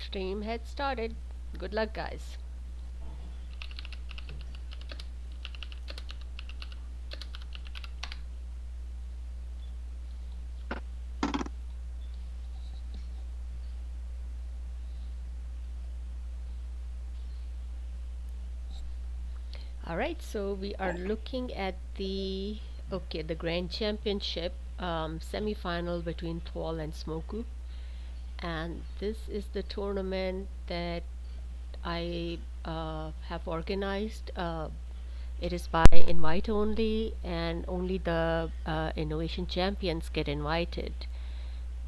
Stream had started. Good luck, guys. Alright, so we are looking at the Grand Championship semi-final between thwol and Smoku, and this is the tournament that I have organized. It is by invite only, and only the innovation champions get invited.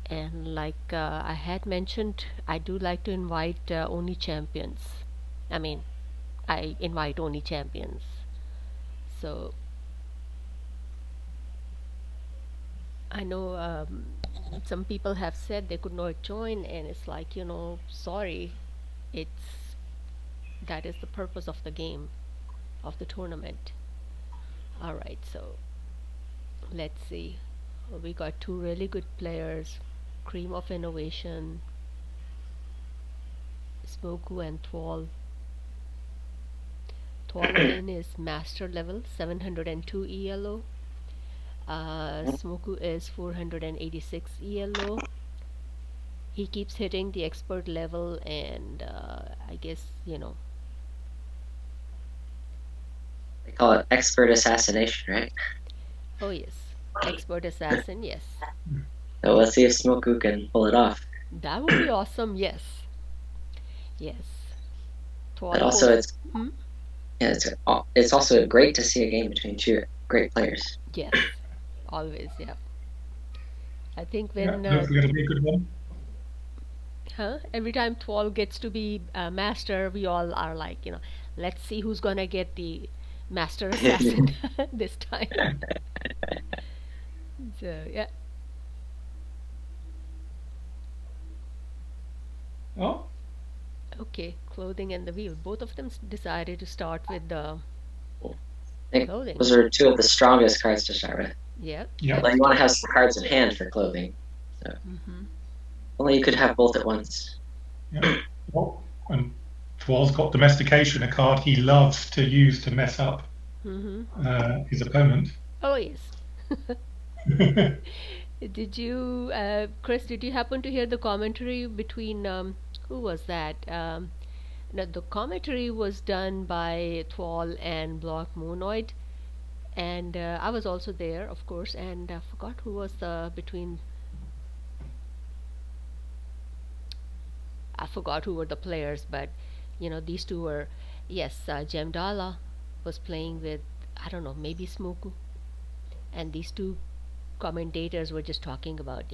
And like I had mentioned, I do like to invite only champions. I mean, I invite only champions. So I know some people have said they could not join, and it's like, sorry, it's that is the purpose of the game, of the tournament. All right, so let's see. We got two really good players, Cream of Innovation, Smoku and thwol. Thwol again is master level 702 ELO. Smoku is 486 ELO. He keeps hitting the expert level, and I guess, They call it expert assassination, right? oh yes, expert assassin, yes. So let's see if Smoku can pull it off. That would be awesome, yes. Yes. But thwol also, post. it's Hmm? yeah, it's also great to see a game between two great players. Yes, always, yeah. I think Yeah, when hopefully it'll be a good one. every time thwol gets to be master, we all are like, let's see who's gonna get the master assassin this time. So yeah. Oh, Okay, clothing and the wheel. Both of them decided to start with the I think clothing. those are two of the strongest cards to start with. Yeah, yeah, Although that's you want true. to have some cards in hand for clothing, so Mm-hmm. only you could have both at once. yeah. Well, and thwol's got domestication, a card he loves to use to mess up Mm-hmm. his opponent. Oh yes. Did you, Chris? Did you happen to hear the commentary between who was that? No, the commentary was done by thwol and Block Moonoid, and I was also there, of course, and I forgot who was the between. I forgot who were the players, but these two were. Yes, Jemdala was playing with, I don't know, maybe Smoku, and these two commentators were just talking about,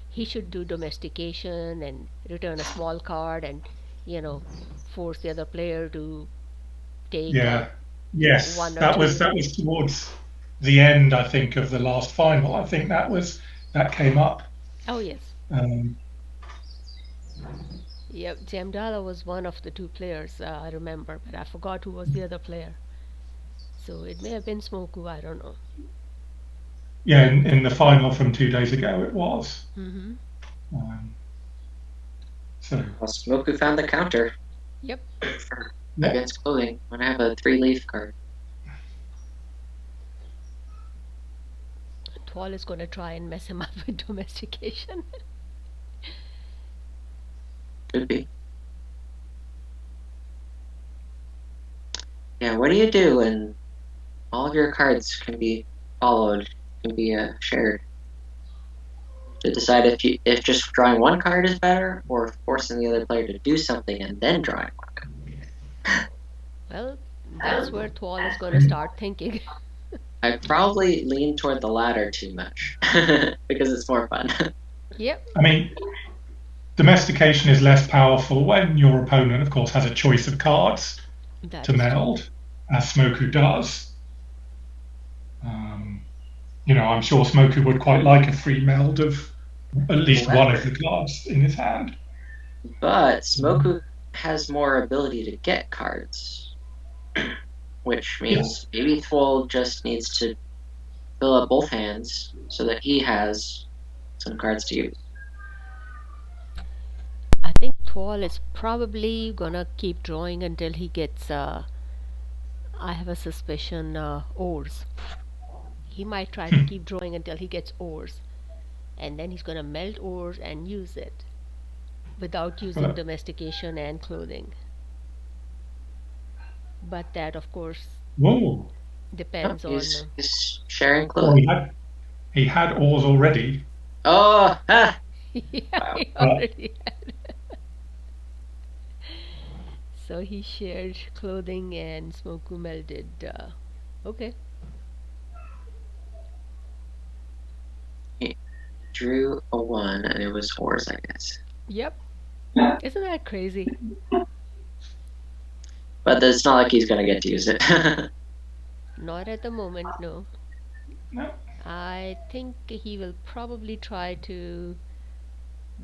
he should do domestication and return a small card, and you know force the other player to take Yeah, yes, one or that was two. that was towards the end, I think, of the last final. I think that came up. Oh yes. Um, Yep, Jamdala was one of the two players, I remember, but I forgot who was the other player. So it may have been Smoku, I don't know. yeah, in the final from 2 days ago, it was. Mm-hmm. Um, so Well, Smoku found the counter Yep. yeah, against clothing when I have a 3-leaf card. thwol is going to try and mess him up with domestication. Could be. Yeah, what do you do when all of your cards can be followed, can be shared? To decide if just drawing one card is better, or forcing the other player to do something and then drawing one Well, that's card. where thwol is going to start thinking. I probably lean toward the latter too much because it's more fun. Yep. I mean, domestication is less powerful when your opponent, of course, has a choice of cards That to is true. meld, as Smoku does. Um, I'm sure Smoku would quite like a free meld of at least one of the cards in his hand. But Smoku has more ability to get cards, which Yes. means maybe thwol just needs to fill up both hands so that he has some cards to use. I think thwol is probably gonna keep drawing until he gets, I have a suspicion, ores. He might try to keep drawing until he gets ores, and then he's gonna melt ores and use it without using But domestication and clothing. But that, of course, whoa, Oh, depends on. he's sharing well, clothing. he had ores already, Oh, ah, Yeah, wow. he but already had. So he shared clothing and Smoku melted. Okay. He drew a one, and it was horse, I guess. Yep. Isn't that crazy? But it's not like he's gonna get to use it. Not at the moment, no. no, I think he will probably try to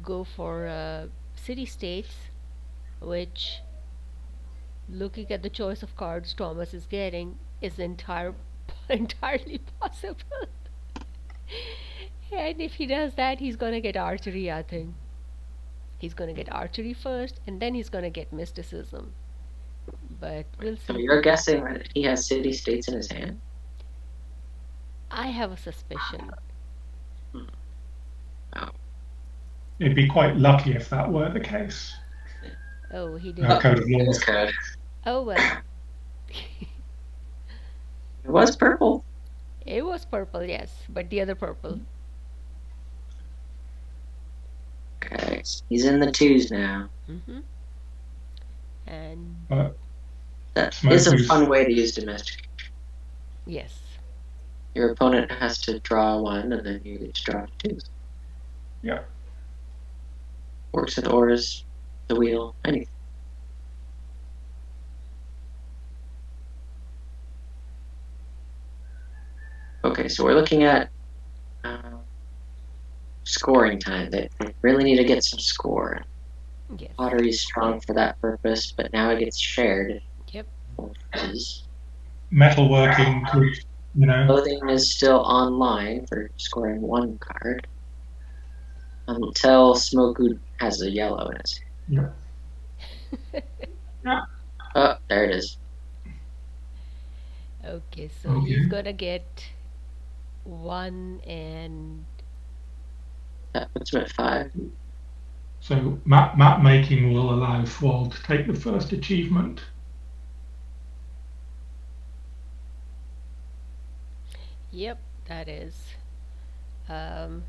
go for city states, which, looking at the choice of cards Thomas is getting, is entirely possible. And if he does that, he's gonna get archery, I think. He's gonna get archery first, and then he's gonna get mysticism. But we'll So see. you're guessing that he has city states in his hand? I have a suspicion. Hmm. Oh, it'd be quite lucky if that were the case. Oh, he didn't. Code of there's laws. code. Oh well. It was purple. It was purple, yes, but the other purple. Okay, so he's in the twos now. Mm-hmm. And But That is a Smoku's, fun way to use domestic. yes, Your opponent has to draw one, and then you get to draw twos. yeah, Works with auras, the wheel, anything. Okay, so we're looking at scoring time. They really need to get some score. yes, Pottery is strong for that purpose, but now it gets shared. yep. metalworking could, you know, Clothing is still online for scoring one card until Smoku has a yellow in his hand. yeah, yeah, Oh, there it is. Okay, so he's okay. gonna get one and That puts him at 5. So map making will allow thwol to take the first achievement. yep, that is. Um,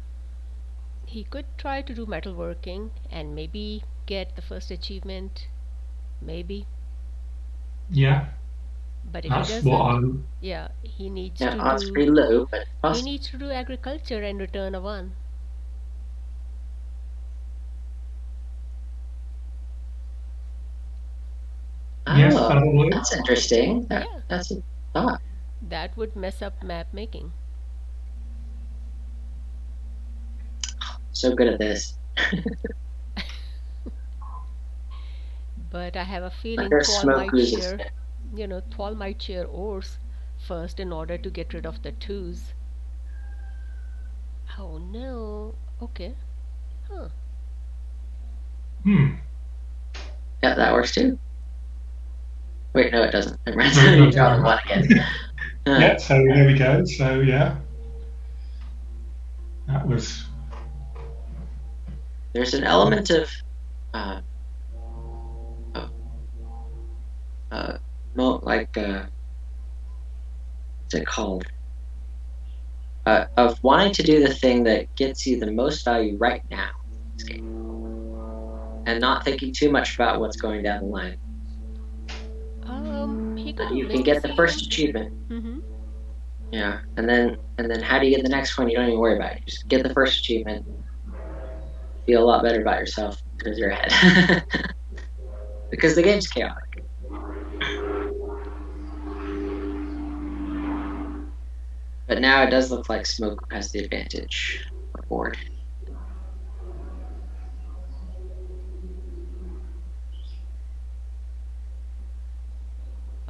he could try to do metalworking and maybe get the first achievement, maybe. Yeah, But if he that's what doesn't, I. yeah, he needs Yeah, to odds do pretty low, but he possible. needs to do agriculture and return a one. Yes, Oh, that'll work. that's interesting. Yeah, That's a thought. that would mess up map making. So good at this. But I have a feeling Under Thwol might Smoku's is share, Thwol might share ores first in order to get rid of the twos. Oh no. Okay. Huh. Hmm. Yeah, that works too. Wait, no, it doesn't. Never mind. No, it You doesn't. draw No. one again. Yeah, so there we go. So yeah, that was. There's an element of uh, uh, like what's it called? Of wanting to do the thing that gets you the most value right now in this game, and not thinking too much about what's going down the line. He So could do you can get the mysticism. first achievement, Mm-hmm. yeah, and then how do you get the next one? You don't even worry about it. You just get the first achievement, feel a lot better about yourself because you're ahead. Because the game's chaotic. But now it does look like Smoke has the advantage on board.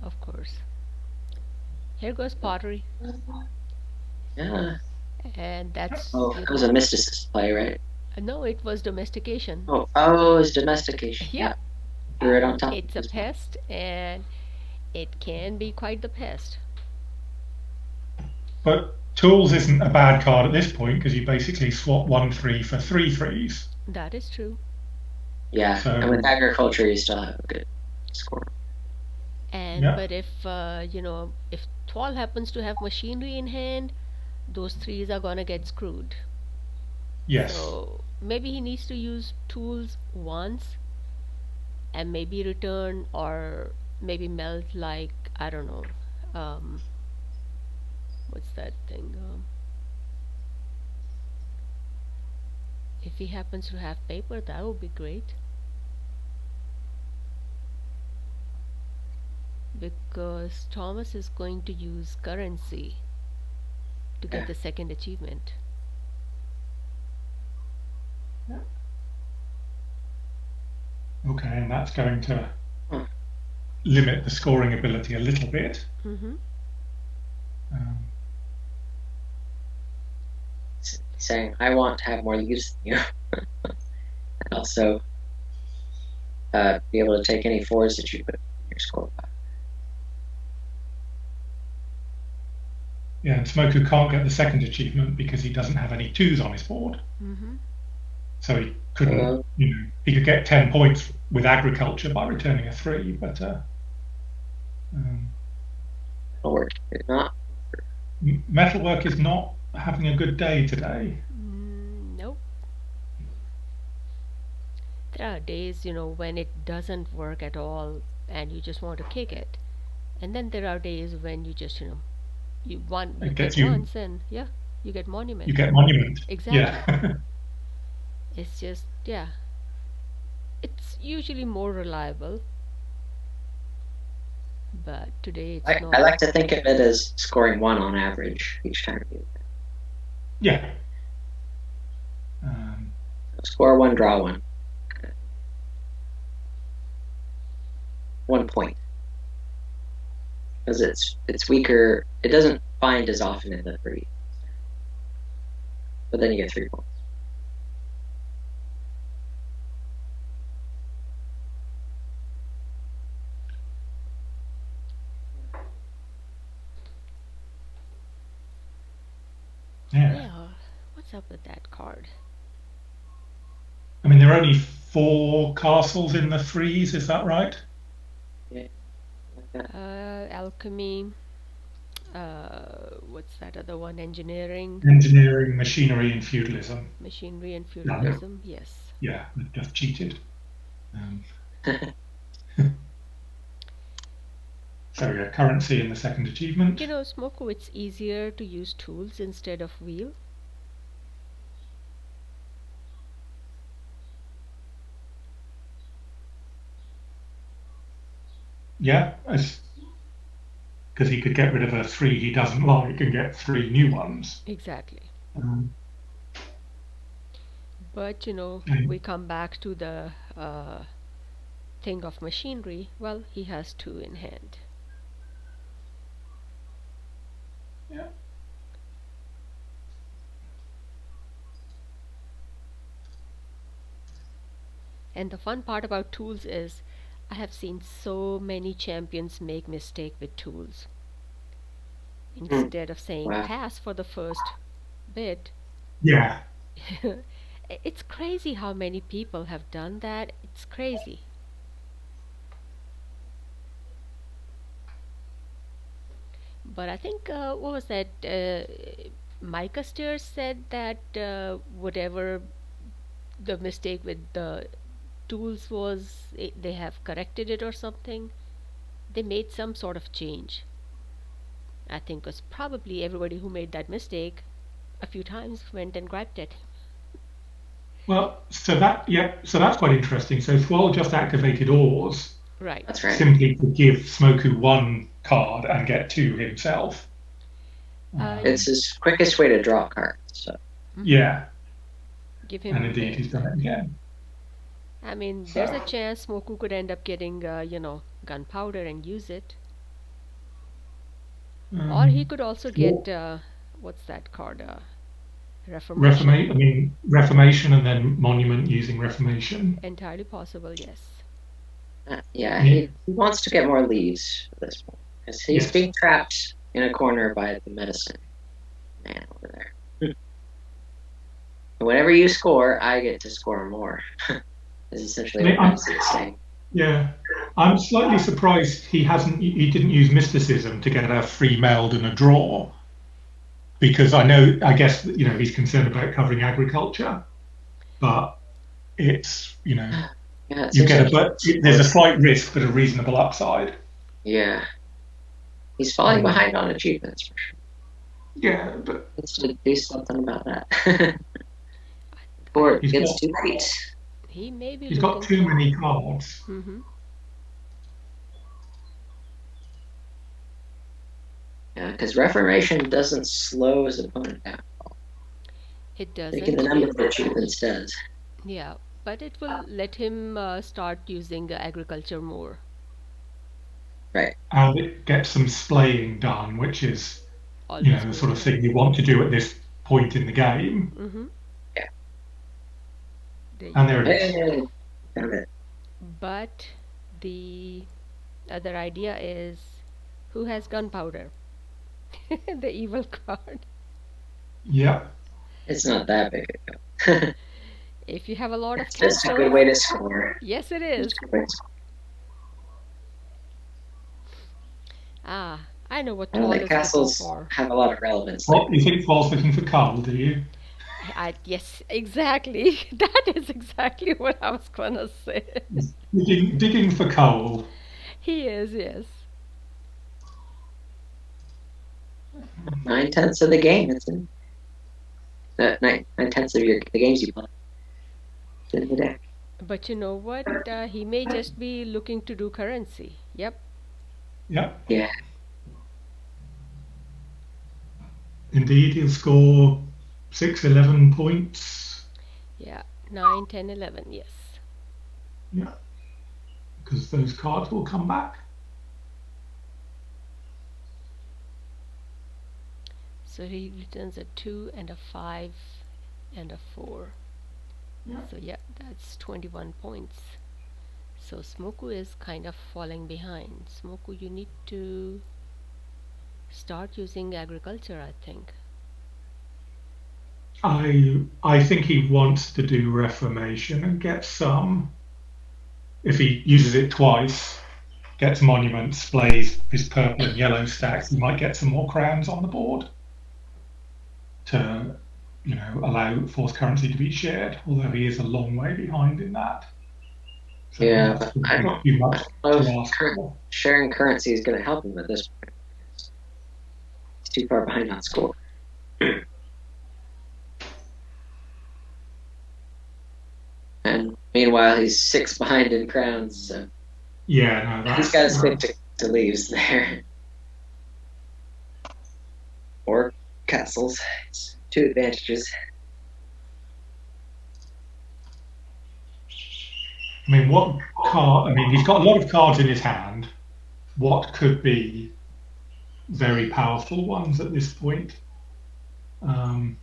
Of course. Here goes pottery. Yeah. And that's, Oh, that was a mysticist play, right? No, it was domestication. Oh, it's domestication. Yep, Yeah, threw it on top of it's a this one. pest and it can be quite the pest. But tools isn't a bad card at this point because you basically swap 1 3 for 3 3s. That is true. Yeah, and with So agriculture, you still have a good score. And yeah, but if if thwol happens to have machinery in hand, those threes are gonna get screwed. yes, So maybe he needs to use tools once and maybe return or maybe melt like I don't know. Um, what's that thing? If he happens to have paper, that would be great because Thomas is going to use currency to get Yeah. the second achievement. okay, and that's going to Hmm. limit the scoring ability a little bit. Mm-hmm. Um, Saying, I want to have more use than you, and also be able to take any fours that you put in your score. yeah, and Smoku can't get the second achievement because he doesn't have any twos on his board. Mm-hmm. So he couldn't, Uh, he could get 10 points with agriculture by returning a 3, but um, it'll work. If not, metalwork is not having a good day today. Nope. There are days, when it doesn't work at all and you just want to kick it. And then there are days when you just, you It kick gets you, once and yeah, you get you monument. get monument. Exactly. Yeah, It's just, yeah, it's usually more reliable, but today it's I not. like to think of it as scoring one on average each time you yeah. Um, score one, draw one, 1 point, because it's weaker. It doesn't find as often in the three, but then you get 3 points. yeah. Yeah, what's up with that card? I mean, there are only 4 castles in the threes, is that right? Yeah, like that. Alchemy, what's that other one? Engineering, Engineering, machinery, and feudalism. machinery, and No, feudalism. Yes. yeah, we've just cheated. Um, so yeah, currency in the second achievement. Smoko, it's easier to use tools instead of wheel. Yeah, because he could get rid of a 3 he doesn't like and get 3 new ones. Exactly. Um, But, we come back to the thing of machinery. Well, he has two in hand. yeah. And the fun part about tools is I have seen so many champions make mistake with tools. Instead of saying Wow. pass for the first bit, Yeah. it's crazy how many people have done that. It's crazy. But I think, what was that? Micah Steers said that whatever the mistake with the tools was, they have corrected it or something. They made some sort of change. I think was probably everybody who made that mistake a few times went and grabbed it. Well, so that's quite interesting. So thwol just activated ores Right. That's right. simply to give Smoku 1 card and get 2 himself. It's Um, his quickest way to draw cards. So Mm-hmm. yeah, Give and him indeed he's done it again. I mean, there's So a chance Smoku could end up getting, gunpowder and use it. Or he um, could also get, thwol- what's that card? Reformation. I mean, Reformation and then Monument using Reformation. Entirely possible, yes. Yeah, Yeah. he wants to get more leaves at this point because he's Yes. being trapped in a corner by the medicine man over there. Whenever you score, I get to score more. Is I essentially mean, what Madison is saying. yeah, I'm slightly surprised he didn't use mysticism to get a free meld and a draw because I guess he's concerned about covering agriculture, but it's Yeah, it you seems get like a but there's a always. slight risk but a reasonable upside. Yeah, he's falling Um, behind on achievements for sure. yeah, but He needs to do something about that I, before it he's gets got too late. he may be he's got looking too for. many cards. Mm-hmm. Yeah, because Reformation doesn't slow his opponent down. It Making the doesn't. number of achievements does. Yeah, but it will let him start using agriculture more. Right. And it gets some splaying done, which is Always the good, sort of yeah. thing you want to do at this point in the game. Mm-hmm. Yeah. There you And there go. it is. Hey, found it. But the other idea is who has gunpowder? The evil card. Yeah. It's not that big a deal. If you have a lot of It's just a good castles, way to score. yes, it Just is. a good way to score. Ah, I know what I don't Thwol think is looking castles for. have a lot of relevance there. Well, you think Paul's looking for coal, do you? Yes, exactly. That is exactly what I was gonna say. He's digging for coal. He is, yes. 9/10 of the game. It's in nine tenths of the games you play. It's in the deck. But you know what? He may just be looking to do currency. Yep. Yeah, Yeah. indeed, he'll score 6, 11 points. Yeah. 9, 10, 11. Yes. Yeah, because those cards will come back. So he returns a 2 and a 5 and a 4. Yeah. So yeah, that's 21 points. So Smoku is kind of falling behind. Smoku, you need to start using agriculture, I think. I think he wants to do Reformation and get some. If he uses it twice, gets monuments, plays his purple and yellow stacks, he might get some more crowns on the board to, allow force currency to be shared. Although he is a long way behind in that, so Yeah, that's but I probably don't, too I much don't know to if ask for. sharing currency is going to help him at this point. He's too far behind on score. And meanwhile, he's 6 behind in crowns, so Yeah, no, he's got to stick to leaves there. Or castles. It's 2 advantages. I mean, what card? I mean, he's got a lot of cards in his hand. What could be very powerful ones at this point? Um,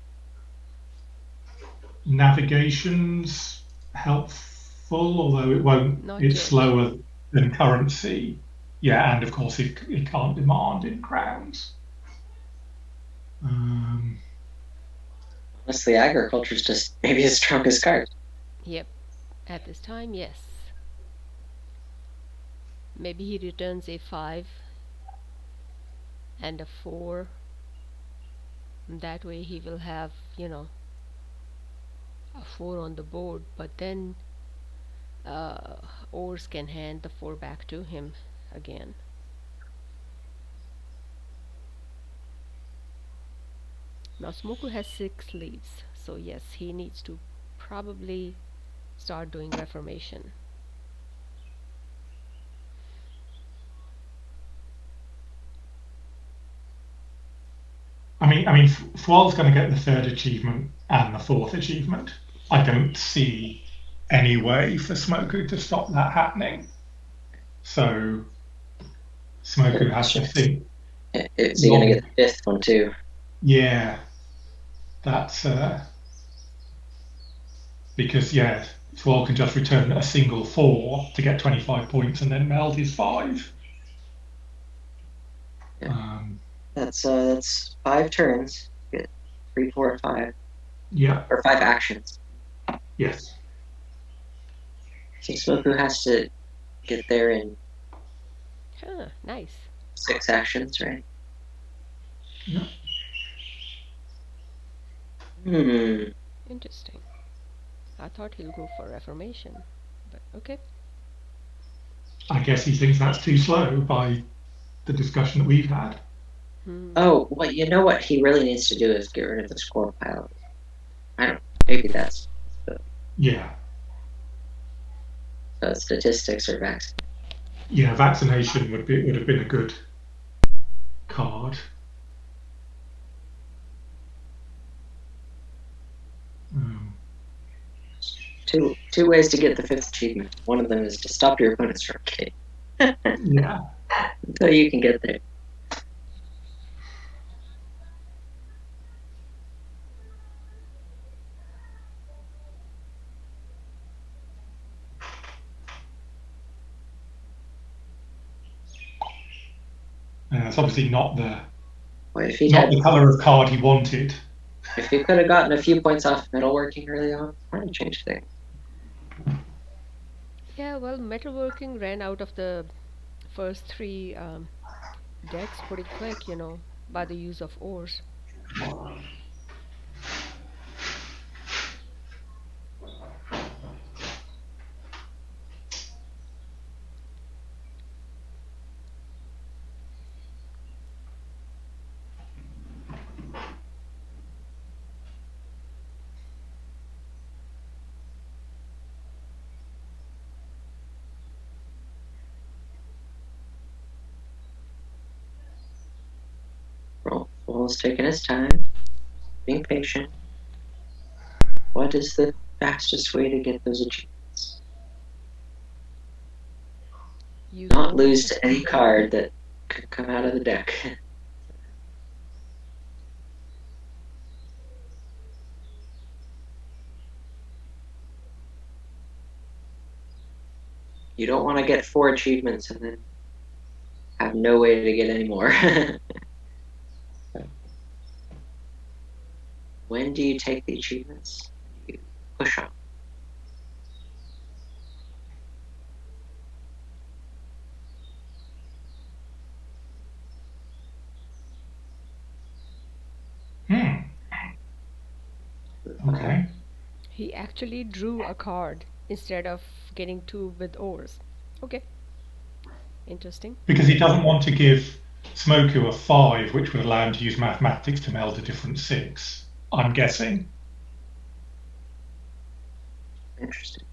Navigation's helpful, although it won't. Not It's yet. slower than currency. Yeah, and of course it can't demand in crowns. Um, Honestly, agriculture is just maybe his strongest card. Yep. At this time, yes. Maybe he returns a 5 and a 4. That way he will have, a 4 on the board, but then uh, Ors can hand the 4 back to him again. Now Smoku has 6 leaves, so yes, he needs to probably start doing Reformation. I mean, thwol's going to get the third achievement and the fourth achievement. I don't see any way for Smoku to stop that happening. So Smoku has to think Is he going to long. get the 5th one too? Yeah, That's because yeah, thwol can just return a single 4 to get 25 points and then meld his 5. Yeah. Um, That's 5 turns. Get 3, 4, 5, yeah. or 5 actions. Yes. So Smoku has to get there in Huh, nice. 6 actions, right? Yeah. Hmm. Interesting. I thought he'll go for Reformation, but okay. I guess he thinks that's too slow by the discussion that we've had. Hmm. Oh, well, you know what he really needs to do is get rid of the score pile. I don't know. Maybe that's the Yeah. statistics or vaccine. Yeah. Vaccination would have been a good card. Um, Two ways to get the 5th achievement. One of them is to stop your opponents from kidding yeah. until you can get there. It's obviously Well, if he not had, the color of card he wanted. if he could have gotten a few points off metalworking early on, might have changed things. Yeah, well, metalworking ran out of the first three decks pretty quick, by the use of ores. Roll's taking his time, being patient. What is the fastest way to get those achievements? Use Not ores. lose to any card that could come out of the deck. You don't want to get 4 achievements and then have no way to get any more. When do you take the achievements? When you push on. Hmm. Okay. He actually drew a card instead of getting two with ores. Okay, interesting. Because he doesn't want to give Smoku a 5, which would allow him to use mathematics to meld a different 6. I'm guessing. Interesting.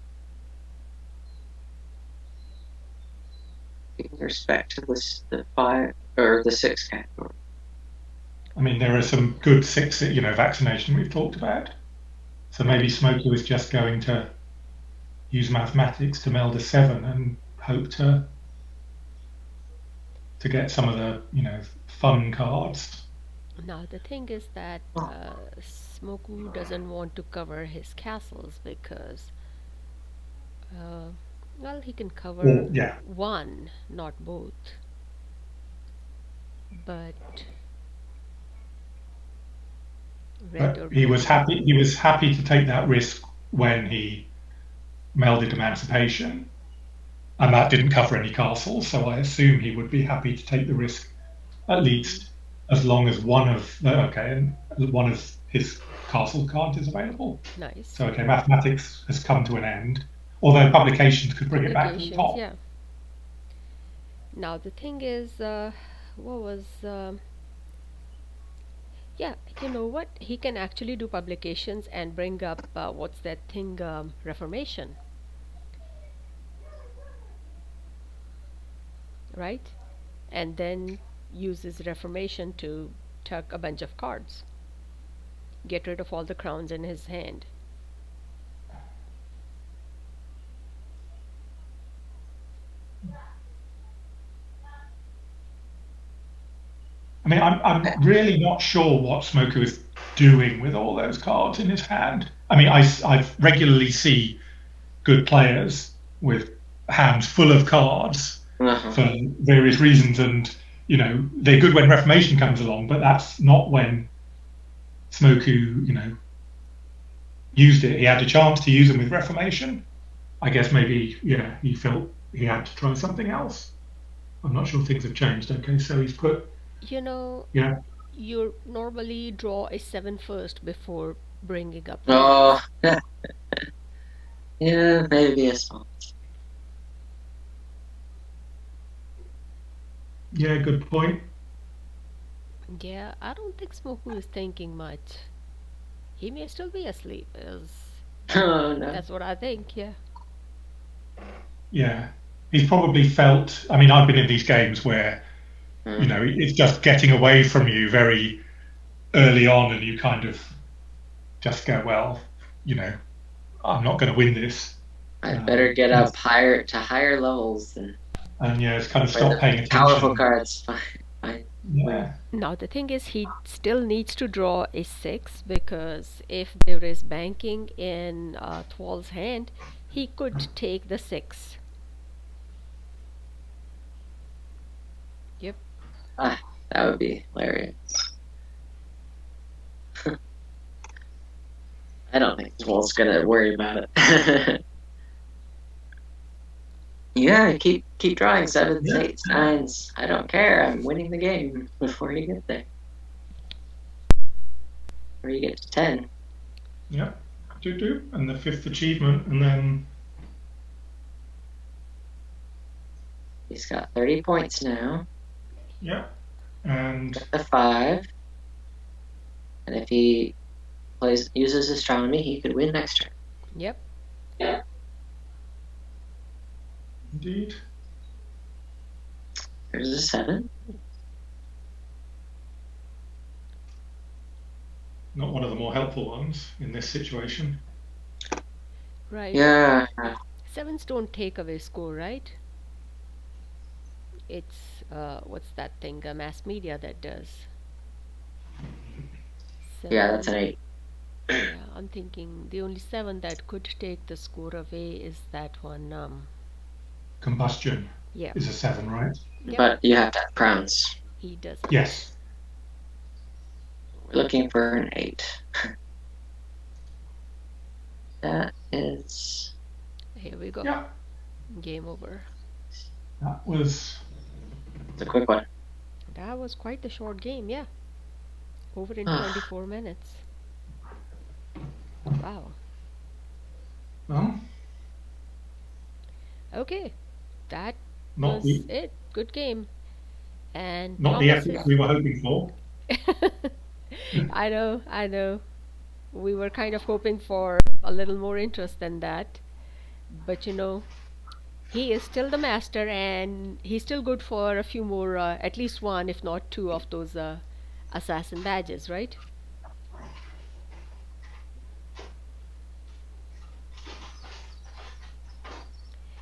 Giving respect to the 5 or the 6 category. I mean, there are some good 6, vaccination we've talked about. So maybe Smoky was just going to use mathematics to meld a 7 and hope to get some of the, fun cards. Now, the thing is that Oh, Smoku doesn't want to cover his castles because, uh, well, he can cover Well, yeah, one, not both. But red but or he was green. happy. He was happy to take that risk when he melded Emancipation, and that didn't cover any castles. So I assume he would be happy to take the risk at Hmm. least as long as one of and one of his castle cards is available. Nice. So okay, mathematics has come to an end, although publications could bring it back to the Publications, top. yeah. Now, the thing is, what was. Yeah, you know what? He can actually do publications and bring up what's that thing, Reformation, right? And then uses Reformation to tuck a bunch of cards, get rid of all the crowns in his hand. I mean, I'm really not sure what Smoker is. doing with all those cards in his hand. I mean, I regularly see good players with hands full of cards Uh-huh. for various reasons, and they're good when Reformation comes along, but that's not when Smoku used it. He had a chance to use them with Reformation. I guess maybe he felt he had to try something else. I'm not sure things have changed. Okay, so he's put You know, yeah you normally draw a 7 first before bringing up the Oh, lands. yeah, maybe a small. yeah good point. Yeah, I don't think Smoku is thinking much. He may still be asleep. Oh no. That's what I think. Yeah. Yeah, he's probably felt. I mean, I've been in these games where Mm. it's just getting away from you very early on, and you kind of just go, well, you know, I'm not going to win this, I'd better get and, up higher to higher levels and and yeah, it's kind of where stop the paying powerful attention. cards find win. Yeah, Now the thing is, he still needs to draw a 6 because if there is banking in thwol's hand, he could take the 6. Yep. Ah, that would be hilarious. I don't think Wolf's gonna worry about it. Yeah, keep drawing sevens, yeah, eights, nines. I don't care. I'm winning the game before you get there. Before you get to 10. yeah. Do and the fifth achievement, and then He's got 30 points now. yeah, and Got the 5. And if he uses astronomy, he could win next turn. Yep. Yeah. indeed, There's a 7. not one of the more helpful ones in this situation. Right. Yeah. Sevens don't take away score, right? It's what's that thing? Mass media that does. Yeah, that's an 7. 8. Yeah, I'm thinking the only 7 that could take the score away is that one. Combustion Yeah. is a 7, right? Yep. But you have to have crowns. He doesn't. Yes. We're looking for an 8. That is. Here we go. Yeah, Game over. that was It's a quick one. That was quite the short game, yeah. Over in Ah, 24 minutes. Wow. well, Okay, that not was the it. Good game. And not the Thomas epic is. we were hoping for. I know, I know. We were kind of hoping for a little more interest than that. But he is still the master and he's still good for a few more, at least one, if not two, of those assassin badges, right?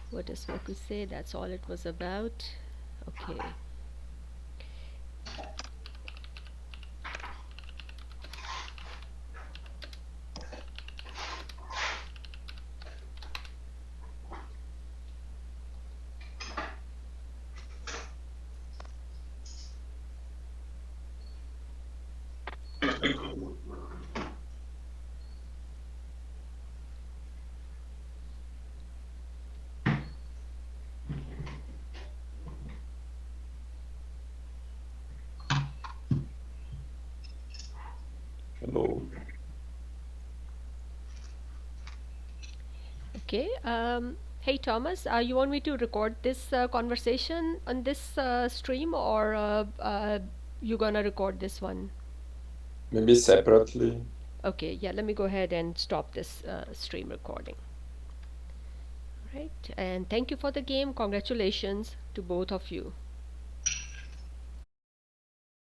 What does Moku say? That's all it was about. Okay. Hello. Okay. Hey Thomas, you want me to record this conversation on this stream, or you gonna record this one? Maybe separately. Okay. Yeah. Let me go ahead and stop this stream recording. Right. And thank you for the game. Congratulations to both of you.